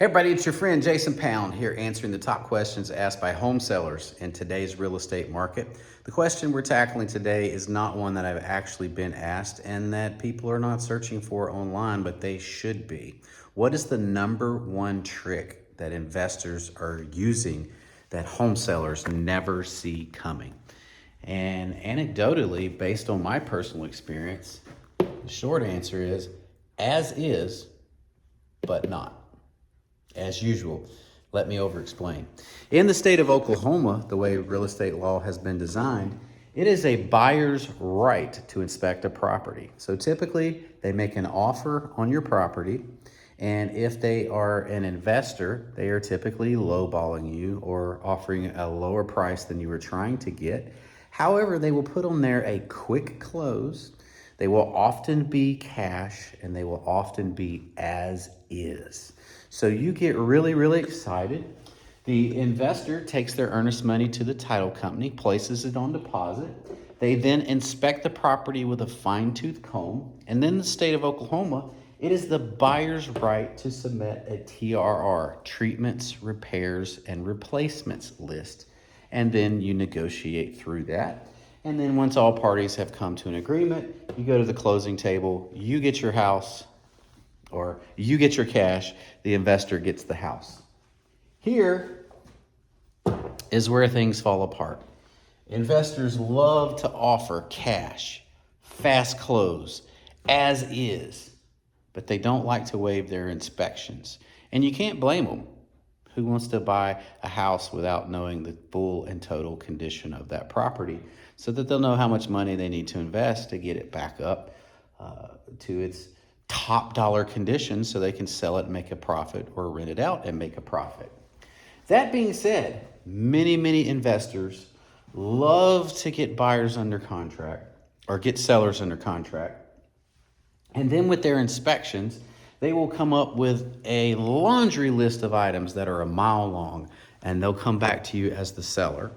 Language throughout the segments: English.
Hey everybody, it's your friend Jason Pound here answering the top questions asked by home sellers in today's real estate market. The question we're tackling today is not one that I've actually been asked and that people are not searching for online, but they should be. What is the number one trick that investors are using that home sellers never see coming? And anecdotally, based on my personal experience, the short answer is, but not. As usual, let me over-explain. In the state of Oklahoma, the way real estate law has been designed, it is a buyer's right to inspect a property. So typically, they make an offer on your property, and if they are an investor, they are typically lowballing you or offering a lower price than you were trying to get. However, they will put on there a quick close. They will often be cash, and they will often be as is. So you get really, really excited. The investor takes their earnest money to the title company, places it on deposit. They then inspect the property with a fine-tooth comb. And then in the state of Oklahoma, it is the buyer's right to submit a TRR, treatments, repairs, and replacements list. And then you negotiate through that. And then once all parties have come to an agreement, you go to the closing table, you get your house, or you get your cash, the investor gets the house. Here is where things fall apart. Investors love to offer cash, fast close, as is, but they don't like to waive their inspections. And you can't blame them. Who wants to buy a house without knowing the full and total condition of that property so that they'll know how much money they need to invest to get it back up to its top dollar condition so they can sell it and make a profit or rent it out and make a profit. That being said, many investors love to get buyers under contract or get sellers under contract. And then with their inspections, they will come up with a laundry list of items that are a mile long, and they'll come back to you as the seller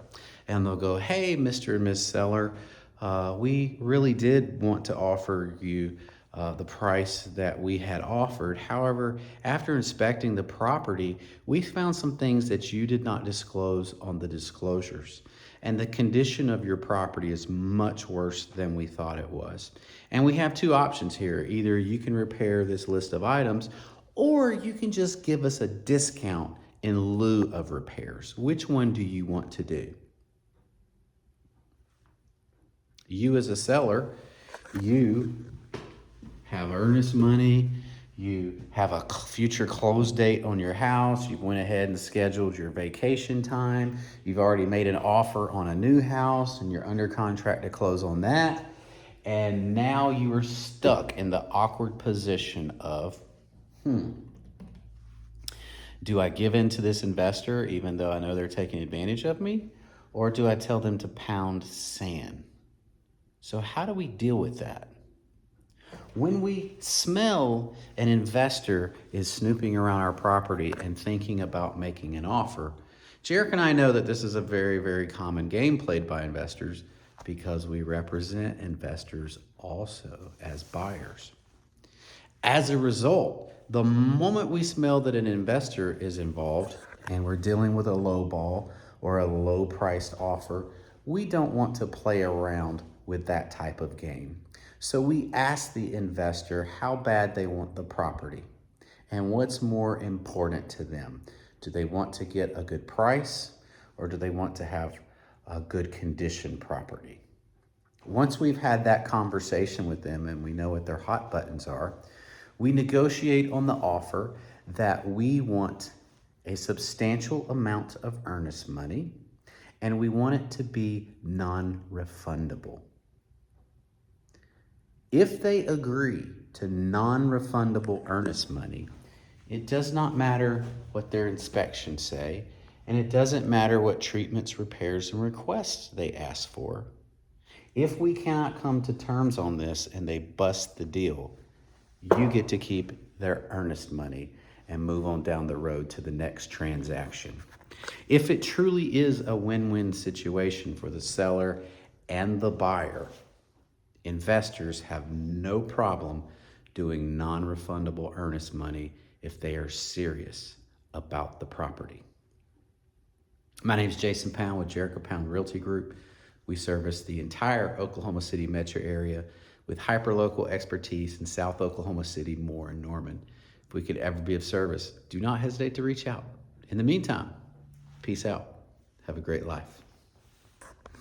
and they'll go, hey, Mr. and Ms. Seller, we really did want to offer you the price that we had offered. However, after inspecting the property, we found some things that you did not disclose on the disclosures. And the condition of your property is much worse than we thought it was. And we have two options here. Either you can repair this list of items, or you can just give us a discount in lieu of repairs. Which one do you want to do? You as a seller, you have earnest money, you have a future close date on your house, you've went ahead and scheduled your vacation time, you've already made an offer on a new house and you're under contract to close on that, and now you are stuck in the awkward position of, do I give in to this investor even though I know they're taking advantage of me, or do I tell them to pound sand? So how do we deal with that? When we smell an investor is snooping around our property and thinking about making an offer, Jarek and I know that this is a very, very common game played by investors because we represent investors also as buyers. As a result, the moment we smell that an investor is involved and we're dealing with a low ball or a low priced offer, we don't want to play around with that type of game. So we ask the investor how bad they want the property and what's more important to them. Do they want to get a good price, or do they want to have a good condition property? Once we've had that conversation with them and we know what their hot buttons are, we negotiate on the offer that we want a substantial amount of earnest money and we want it to be non-refundable. If they agree to non-refundable earnest money, it does not matter what their inspections say, and it doesn't matter what treatments, repairs, and requests they ask for. If we cannot come to terms on this and they bust the deal, you get to keep their earnest money and move on down the road to the next transaction. If it truly is a win-win situation for the seller and the buyer, investors have no problem doing non-refundable earnest money if they are serious about the property. My name is Jason Pound with Jericho Pound Realty Group. We service the entire Oklahoma City metro area with hyperlocal expertise in South Oklahoma City, Moore, and Norman. If we could ever be of service, do not hesitate to reach out. In the meantime, peace out. Have a great life.